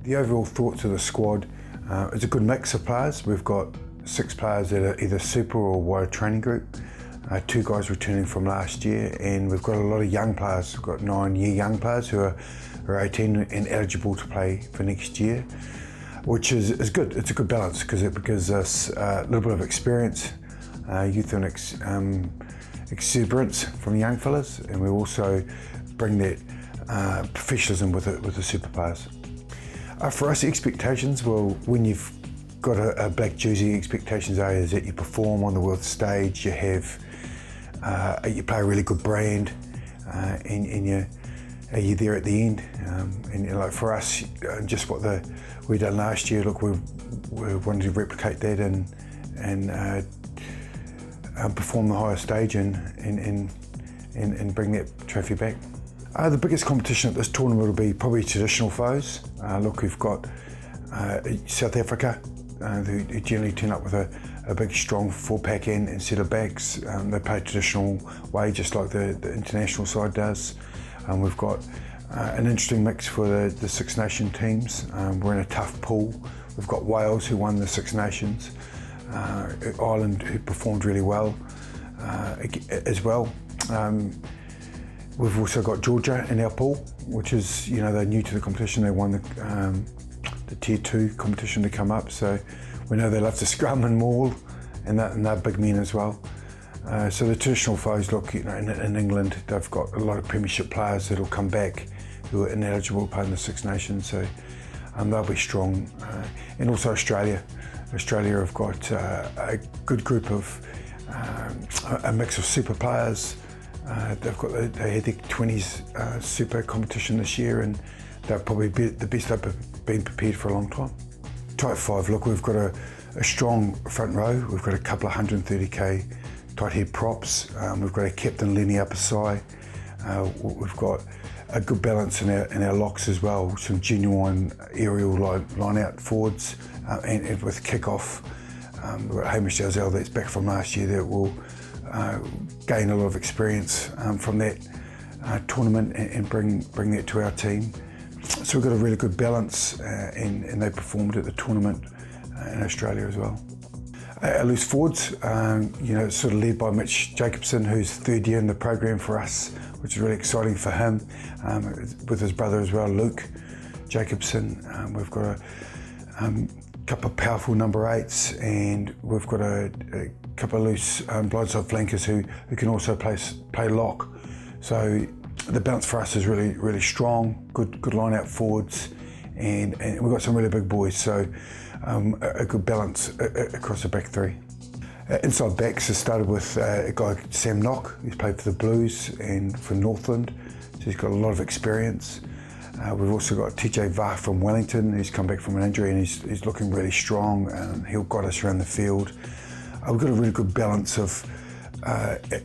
The overall thoughts of the squad is a good mix of players. We've got 6 players that are either super or wider training group, 2 guys returning from last year, and we've got a lot of young players. We've got 9-year young players who are 18 and eligible to play for next year, which is good. It's a good balance because it gives us a little bit of experience, youth and exuberance from the young fellas, and we also bring that professionalism with the super players. For us, expectations, well, when you've got a black jersey, expectations are is that you perform on the world stage, you play a really good brand, and you're there at the end. And like for us, just what we done last year, look, we wanted to replicate that and perform the higher stage and bring that trophy back. The biggest competition at this tournament will be probably traditional foes. Look, we've got South Africa, who generally turn up with a big, strong 4-pack and set of backs. They play a traditional way, just like the international side does. We've got an interesting mix for the Six Nation teams. We're in a tough pool. We've got Wales, who won the Six Nations, Ireland, who performed really well as well. We've also got Georgia in our pool, which is, they're new to the competition. They won the Tier 2 competition to come up, so we know they love to scrum and maul, and they're big men as well. So the traditional foes, look, in England, they've got a lot of premiership players that'll come back who are ineligible to play in the Six Nations, so they'll be strong. And also Australia. Australia have got a good group of, a mix of super players. They had the 20s super competition this year, and they'll probably be the best they've been prepared for a long time. Type 5, look, we've got a strong front row. We've got a couple of 130k tight head props. We've got a captain Lenny Apasai. We've got a good balance in our locks as well. Some genuine aerial line out forwards, and with kick-off. We've got Hamish Dalzell that's back from last year that will gain a lot of experience from that tournament and bring that to our team. So we've got a really good balance, and they performed at the tournament in Australia as well. Our loose forwards, sort of led by Mitch Jacobson, who's 3rd year in the program for us, which is really exciting for him, with his brother as well, Luke Jacobson. We've got a couple of powerful number 8s, and we've got a couple of loose blindside flankers who can also play lock. So the balance for us is really, really strong, good line out forwards, and we've got some really big boys, so a good balance across the back 3. Inside backs has started with a guy, Sam Knock, who's played for the Blues and for Northland, so he's got a lot of experience. We've also got TJ Vah from Wellington, who's come back from an injury, and he's looking really strong. He'll guide us around the field. We've got a really good balance of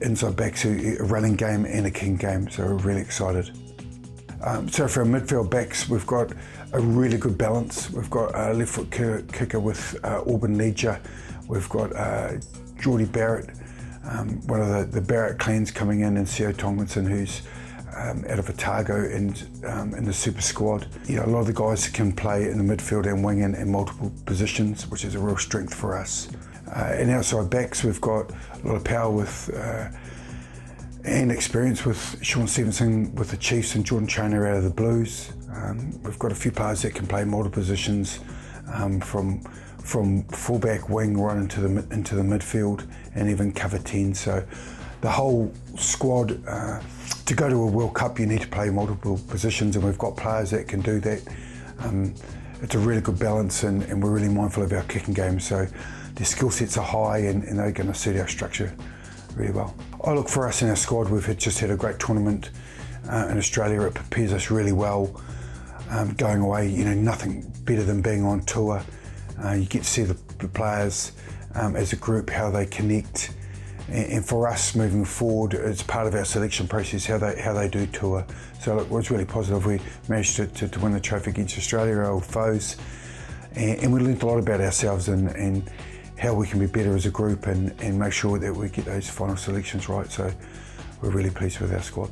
inside backs, a running game and a kicking game, so we're really excited. So for our midfield backs, we've got a really good balance. We've got a left foot kicker with Auburn Legia. We've got Geordie Barrett, one of the Barrett clans coming in, and Sio Tomlinson, who's out of Otago and in the super squad. A lot of the guys can play in the midfield and wing in multiple positions, which is a real strength for us. And outside backs, we've got a lot of power with and experience with Sean Stevenson with the Chiefs and Jordan Chainer out of the Blues. We've got a few players that can play multiple positions, from fullback, wing, right into the midfield, and even cover 10. So the whole squad, to go to a World Cup, you need to play multiple positions, and we've got players that can do that. It's a really good balance, and we're really mindful of our kicking game, so their skill sets are high, and they're going to suit our structure really well. I look for us in our squad, we've just had a great tournament in Australia. It prepares us really well going away. Nothing better than being on tour. You get to see the players as a group, how they connect, and for us moving forward, it's part of our selection process how they do tour. So look, it was really positive. We managed to win the trophy against Australia, our old foes, and we learned a lot about ourselves and how we can be better as a group and make sure that we get those final selections right. So we're really pleased with our squad.